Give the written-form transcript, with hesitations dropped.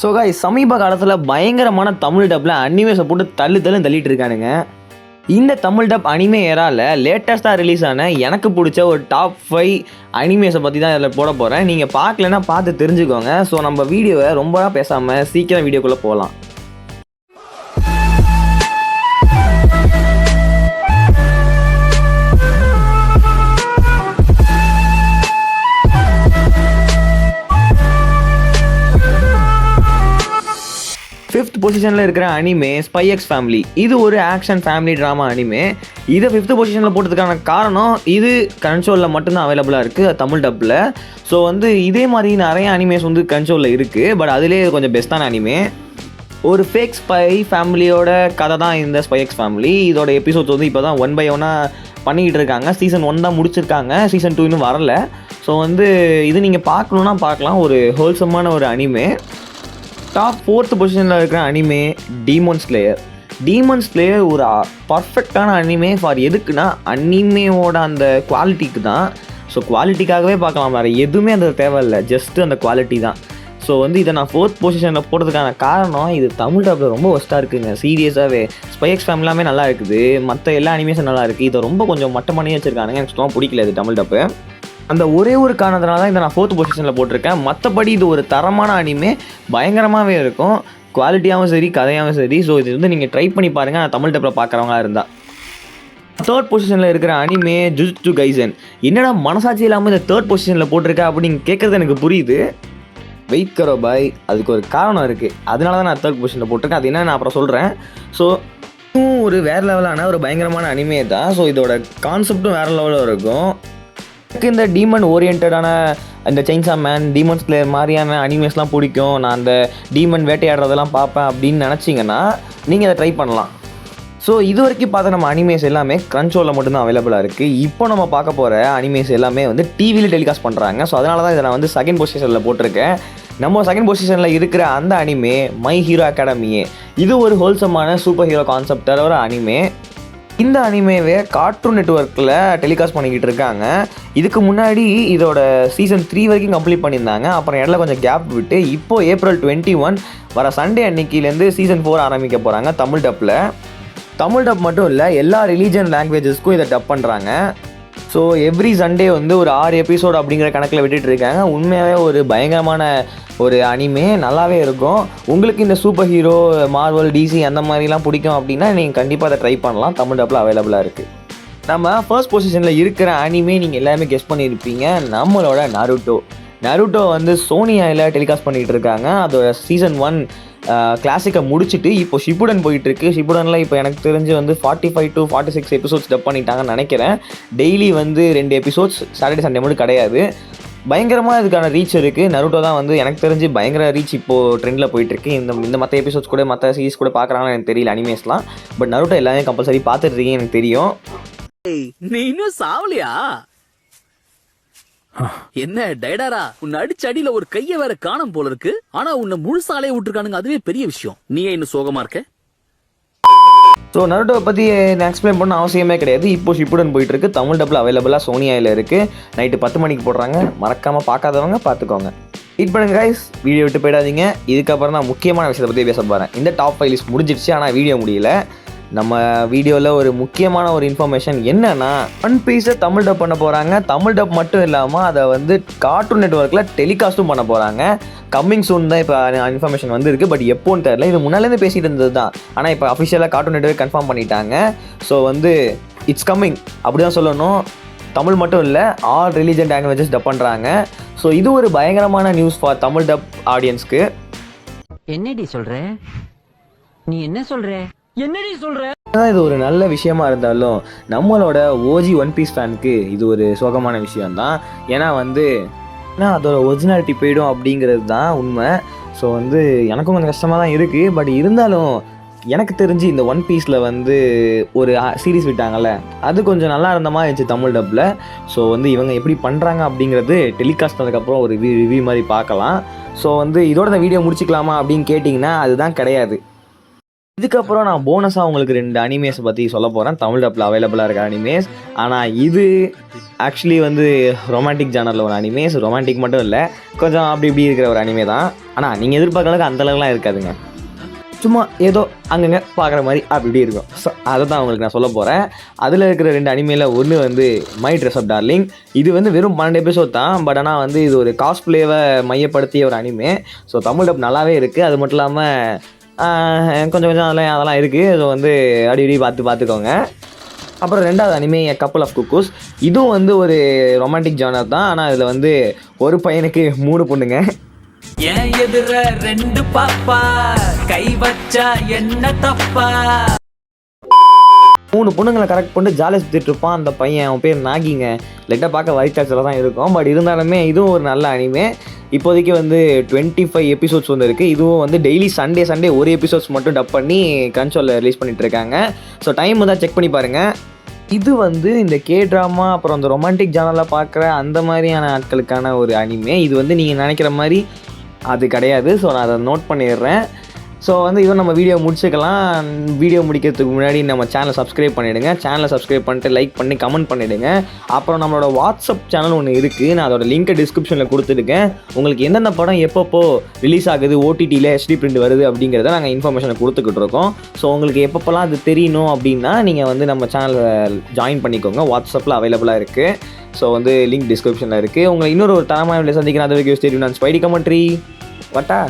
So guys சமீப காலத்தில் பயங்கரமான தமிழ் டப்பில் அனிமேஸை போட்டு தள்ளிட்டு இருக்கானுங்க. இந்த தமிழ் டப் அனிமே ஏரால லேட்டஸ்ட்டாக ரிலீஸ் ஆன எனக்கு பிடிச்ச ஒரு டாப் 5 அனிமேஸை பற்றி தான் இதில் போட போகிறேன். நீங்கள் பார்க்கலன்னா பார்த்து தெரிஞ்சுக்கோங்க. ஸோ நம்ம வீடியோவை ரொம்ப பேசாமல் சீக்கிரம் வீடியோக்குள்ளே போகலாம். ஃபிஃப்த் பொசிஷனில் இருக்கிற அனிமே ஸ்பை எக்ஸ் ஃபேமிலி. இது ஒரு ஆக்ஷன் ஃபேமிலி ட்ராமா அனிமே. இதை 5th பொசிஷனில் போட்டதுக்கான காரணம் இது கன்சோலில் மட்டும்தான் அவைலபிளாக இருக்குது தமிழ் டப்பில். ஸோ இதே மாதிரி நிறைய அனிமேஸ் கன்சோலில் இருக்குது. பட் அதிலே கொஞ்சம் பெஸ்ட்டான அனிமே. ஒரு ஃபேக் ஸ்பை ஃபேமிலியோட கதை தான் இந்த ஸ்பை எக்ஸ் ஃபேமிலி. இதோட எபிசோட்ஸ் இப்போ தான் 1 by 1 பண்ணிக்கிட்டு இருக்காங்க. சீசன் 1 தான் முடிச்சிருக்காங்க, சீசன் 2 இன்னும் வரல. ஸோ இது நீங்கள் பார்க்கணுன்னா பார்க்கலாம். ஒரு ஹோல்சமான ஒரு அனிமே. டாப் 4th பொசிஷனில் இருக்கிற anime demon slayer. Demon slayer ஒரு பர்ஃபெக்டான அனிமே ஃபார் எதுக்குன்னா அனிமேவோட அந்த குவாலிட்டிக்கு தான். ஸோ குவாலிட்டிக்காகவே பார்க்கலாம், வேறு எதுவுமே அந்த தேவையில்லை, ஜஸ்ட்டு அந்த குவாலிட்டி தான். ஸோ இதை நான் 4th பொசிஷனில் போடுறதுக்கான காரணம் இது தமிழ் டாப்பில் ரொம்ப ஒஸ்ட்டாக இருக்குங்க. சீரியஸாகவே ஸ்பை எக்ஸ் ஃபேமிலியாமே நல்லா இருக்குது, மற்ற எல்லா அனிமேஷன் நல்லா இருக்குது. இதை ரொம்ப கொஞ்சம் மட்டம் பண்ணி வச்சுருக்கானுங்க. எனக்கு சுத்தமாக பிடிக்கல இது தமிழ் டாப்பு. அந்த ஒரே ஒரு காரணத்தினால தான் இதை நான் 4th பொசிஷனில் போட்டிருக்கேன். மற்றபடி இது ஒரு தரமான அனிமே, பயங்கரமாகவே இருக்கும், குவாலிட்டியாகவும் சரி கதையாகவும் சரி. ஸோ இது நீங்கள் ட்ரை பண்ணி பாருங்கள் நான் தமிழ் டப்பில் பார்க்குறவங்களா இருந்தால். 3rd பொசிஷனில் இருக்கிற அனிமே ஜுஜுட்சு கைசன். என்னடா மனசாட்சி இல்லாமல் இந்த 3rd பொசிஷனில் போட்டிருக்கேன் அப்படின்னு கேட்குறது எனக்கு புரியுது. வெயிட் கரோ பாய், அதுக்கு ஒரு காரணம் இருக்குது. அதனால தான் நான் 3rd பொசிஷனில் போட்டிருக்கேன். அது என்ன நான் அப்புறம் சொல்கிறேன். ஸோ ஒரு வேறு லெவலான ஒரு பயங்கரமான அனிமே தான். ஸோ இதோட கான்செப்டும் வேறு லெவலில் இருக்கும். எனக்கு இந்த டீமன் ஓரியன்டான அந்த செயின்சா மேன், டீமன் ஸ்லேயர் மாதிரியான அனிமேஸ்லாம் பிடிக்கும், நான் அந்த டீமன் வேட்டையாடுறதெல்லாம் பார்ப்பேன் அப்படின்னு நினச்சிங்கன்னா நீங்கள் அதை ட்ரை பண்ணலாம். ஸோ இது வரைக்கும் பார்த்த நம்ம அனிமேஸ் எல்லாமே கன்சோலில் மட்டும்தான் அவைலபிளாக இருக்குது. இப்போ நம்ம பார்க்க போகிற அனிமேஸ் எல்லாமே டிவியில் டெலிகாஸ்ட் பண்ணுறாங்க. ஸோ அதனால தான் இதை நான் 2nd பொசிஷனில் போட்டிருக்கேன். நம்ம 2nd பொசிஷனில் இருக்கிற அந்த அனிமே மை ஹீரோ அகாடமியே. இது ஒரு ஹோல்சமான சூப்பர் ஹீரோ கான்செப்டான ஒரு அனிமே. இந்த அனிமேவே கார்ட்டூன் நெட்வொர்க்கில் டெலிகாஸ்ட் பண்ணிக்கிட்டு இருக்காங்க. இதுக்கு முன்னாடி இதோட சீசன் 3 வரைக்கும் கம்ப்ளீட் பண்ணியிருந்தாங்க. அப்புறம் இடையில கொஞ்சம் கேப் விட்டு இப்போ April 21 வர சண்டே அன்னைக்கிலேருந்து சீசன் 4 ஆரம்பிக்க போகிறாங்க தமிழ் டப்பில். தமிழ் டப் மட்டும் இல்லை, எல்லா ரிலீஜன் லாங்குவேஜஸ்க்கும் இதை டப் பண்ணுறாங்க. ஸோ எவ்ரி சண்டே ஒரு 6 எபிசோடு அப்படிங்கிற கணக்கில் விட்டுட்டு இருக்காங்க. உண்மையாகவே ஒரு பயங்கரமான ஒரு அனிமே, நல்லாவே இருக்கும். உங்களுக்கு இந்த சூப்பர் ஹீரோ, மார்வல், டிசி அந்த மாதிரிலாம் பிடிக்கும் அப்படின்னா நீங்கள் கண்டிப்பாக அதை ட்ரை பண்ணலாம். தமிழ் டப்பில் அவைலபிளாக இருக்குது. நம்ம 1st பொசிஷனில் இருக்கிற அனிமே நீங்கள் எல்லாமே கெஸ் பண்ணியிருப்பீங்க, நம்மளோட நருட்டோ சோனியாவில் டெலிகாஸ்ட் பண்ணிகிட்டு இருக்காங்க. அதோட சீசன் 1 கிளாசிக்கை முடிச்சுட்டு இப்போ ஷிப்புடன் போயிட்டுருக்கு. ஷிப்புடனில் இப்போ எனக்கு தெரிஞ்சு 45 to 46 எபிசோட்ஸ் டப் பண்ணிட்டாங்கன்னு நினைக்கிறேன். டெய்லி 2 எபிசோட்ஸ், சாட்டர்டே சண்டே மட்டும் கிடையாது. பயங்கரமாக இதுக்கான ரீச் இருக்குது. நருட்டோ தான் எனக்கு தெரிஞ்சு பயங்கர ரீச் இப்போது ட்ரெண்டில் போயிட்டுருக்கு. இந்த மற்ற எபிசோட்ஸ் கூட மற்ற சீரீஸ் கூட பார்க்குறாங்கன்னு எனக்கு தெரியல அனிமேஸ்லாம். பட் நருட்டோ எல்லாமே கம்பல்சரி பார்த்துட்ருக்கீங்க எனக்கு தெரியும். நீ இன்னும் சாவலியா? என்ன டைடாரா, உன்னை அடிச்ச அடியில ஒரு கைய வேற காணம் போல இருக்கு. ஆனா உன்னை முழுசாலே விட்டுருக்கானுங்க, அதுவே பெரிய விஷயம். நீ இன்னும் சோகமா இருக்க? ஸோ நருட்டோவை பற்றி நான் எக்ஸ்பிளைன் பண்ண அவசியமே கிடையாது. இப்போ ஷிப்புடன் போயிட்டுருக்கு. தமிழ் டப்பில் அவைலபிளாக சோனியாவில் இருக்குது. நைட்டு 10 மணிக்கு போடுறாங்க. மறக்காமல் பார்க்காதவங்க பார்த்துக்கோங்க. வெயிட் பண்ணுங்க கைஸ், வீடியோ விட்டு போயிடாதீங்க. இதுக்கப்புறம் நான் முக்கியமான விஷயத்தை பற்றி பேச போகிறேன். இந்த டாப் 5 லிஸ்ட் முடிஞ்சிடுச்சு, ஆனால் வீடியோ முடியல. நம்ம வீடியோவில் ஒரு முக்கியமான ஒரு இன்ஃபர்மேஷன் என்னென்னா, ஒன் பீஸை தமிழ் டப் பண்ண போகிறாங்க. தமிழ் டப் மட்டும் இல்லாமல் அதை கார்ட்டூன் நெட்வொர்க்கில் டெலிகாஸ்ட்டும் பண்ண போகிறாங்க. கம்மிங் சூன் தான் இப்போ இன்ஃபர்மேஷன் இருக்குது. பட் எப்போன்னு தெரியல. இது முன்னாலேருந்து பேசிகிட்டு இருந்தது தான், ஆனால் இப்போ அஃபிஷியலாக கார்ட்டூன் நெட்வொர்க் கன்ஃபார்ம் பண்ணிட்டாங்க. ஸோ இட்ஸ் கம்மிங் அப்படி தான் சொல்லணும். தமிழ் மட்டும் இல்லை, ஆல் ரிலீஜன் லாங்குவேஜஸ் டப் பண்ணுறாங்க. ஸோ இது ஒரு பயங்கரமான நியூஸ் ஃபார் தமிழ் டப் ஆடியன்ஸ்க்கு. என்னடி சொல்ற? நீ என்ன சொல்ற? என்னடி சொல்ற? இது ஒரு நல்ல விஷயமா இருந்தாலும் நம்மளோட ஓஜி ஒன் பீஸ் ஃபேனுக்கு இது ஒரு சோகமான விஷயம்தான். ஏன்னா அதோட ஒரிஜினாலிட்டி போயிடும் அப்படிங்கிறது தான் உண்மை. ஸோ எனக்கும் கொஞ்சம் கஷ்டமாக தான் இருக்குது. பட் இருந்தாலும் எனக்கு தெரிஞ்சு இந்த ஒன் பீஸில் ஒரு சீரீஸ் விட்டாங்கல்ல, அது கொஞ்சம் நல்லா இருந்த மாதிரி இருந்துச்சு தமிழ் டப்பில். ஸோ இவங்க எப்படி பண்ணுறாங்க அப்படிங்கிறது டெலிகாஸ்ட் பண்ணதுக்கப்புறம் ஒரு ரிவ்யூ மாதிரி பார்க்கலாம். ஸோ இதோட இந்த வீடியோ முடிச்சிக்கலாமா அப்படின்னு கேட்டிங்கன்னா அதுதான் கிடையாது. இதுக்கப்புறம் நான் போனஸாக உங்களுக்கு 2 அனிமேஸ் பற்றி சொல்ல போகிறேன். தமிழ் டப்பில் அவைலபிளாக இருக்க அனிமேஸ். ஆனால் இது ஆக்சுவலி வந்து ரொமான்டிக் ஜானரில் ஒரு அனிமேஸ். ரொமான்டிக் மட்டும் இல்லை, கொஞ்சம் அப்படி இப்படி இருக்கிற ஒரு அனிமே தான். ஆனால் நீங்கள் எதிர்பார்க்குற அளவுக்கு அந்தளவுக்குலாம் இருக்காதுங்க. சும்மா ஏதோ அங்கங்கே பார்க்குற மாதிரி அப்படி இப்படி இருக்கும். ஸோ அதை தான் உங்களுக்கு நான் சொல்ல போகிறேன். அதில் இருக்கிற 2 அனிமேல ஒன்று வந்து மை ட்ரெஸ் அப் டார்லிங். இது வந்து வெறும் 12 எபிசோட் தான். பட் ஆனால் வந்து இது ஒரு காஸ்ப்ளேவை மையப்படுத்திய ஒரு அனிமே. ஸோ தமிழ் டப் நல்லாவே இருக்குது. அது மட்டும் இல்லாமல் கொஞ்சம் அதெல்லாம் இருக்குது. ஸோ வந்து அப்படி இப்படி பார்த்துக்கோங்க. அப்புறம் 2வது அனிமே கப்பல் ஆஃப் குக்கூஸ். இதுவும் வந்து ஒரு ரொமான்டிக் ஜானர் தான். ஆனால் இதில் வந்து ஒரு பையனுக்கு 3 பொண்ணுங்க. ஏன் எதிர 2 பாப்பா கை வச்சா என்ன தப்பா. 3 பொண்ணுங்களை கரெக்ட் பண்ணிட்டு ஜாலியாக சுற்றிட்டு இருப்பான் அந்த பையன். அவன் பேர் நாகிங்க. லைட்டாக பார்க்க வயிற்றாச்சில் தான் இருக்கும். பட் இருந்தாலுமே இதுவும் ஒரு நல்ல அனிமே. இப்போதைக்கு வந்து 25 எபிசோட்ஸ் வந்து இருக்குது. இதுவும் வந்து டெய்லி சண்டே ஒரு எபிசோட்ஸ் மட்டும் டப் பண்ணி கன்சோலில் ரிலீஸ் பண்ணிகிட்ருக்காங்க. ஸோ டைம் தான் செக் பண்ணி பாருங்கள். இது வந்து இந்த ட்ராமா அப்புறம் அந்த ரொமான்டிக் ஜானலில் பார்க்குற அந்த மாதிரியான ஆட்களுக்கான ஒரு அனிமே. இது வந்து நீங்கள் நினைக்கிற மாதிரி அது கிடையாது. ஸோ நான் அதை நோட் பண்ணிடுறேன். ஸோ வந்து இவன் நம்ம வீடியோ முடிச்சுக்கலாம். வீடியோ முடிக்கிறதுக்கு முன்னாடி நம்ம சேனலை சப்ஸ்கிரைப் பண்ணிவிடுங்க. சேனலை சப்ஸ்கிரைப் பண்ணிட்டு லைக் பண்ணி கமெண்ட் பண்ணிவிடுங்க. அப்புறம் நம்மளோட வாட்ஸ்அப் சேனல் ஒன்று இருக்குது. நான் அதோட லிங்க்கை டிஸ்கிரிப்ஷனில் கொடுத்துருக்கேன். உங்களுக்கு எந்தெந்த படம் எப்பப்போ ரிலீஸ் ஆகுது, ஓடிடியில் HD பிரிண்ட் வருது அப்படிங்கிறத நாங்கள் இன்ஃபர்மேஷனை கொடுத்துக்கிட்டு இருக்கோம். ஸோ உங்களுக்கு எப்பப்போலாம் அது தெரியணும் அப்படின்னா நீங்கள் வந்து நம்ம சேனலை ஜாயின் பண்ணிக்கோங்க. வாட்ஸ்அப்பில் அவைலபிளாக இருக்குது. ஸோ வந்து லிங்க் டிஸ்கிரிப்ஷனில் இருக்குது. உங்களை இன்னொரு தரமான சந்திக்கிறேன். அது வரைக்கும் ஸ்டே டியூன்ட். நான் ஸ்பைடி கமெண்ட்ரி வட்டா.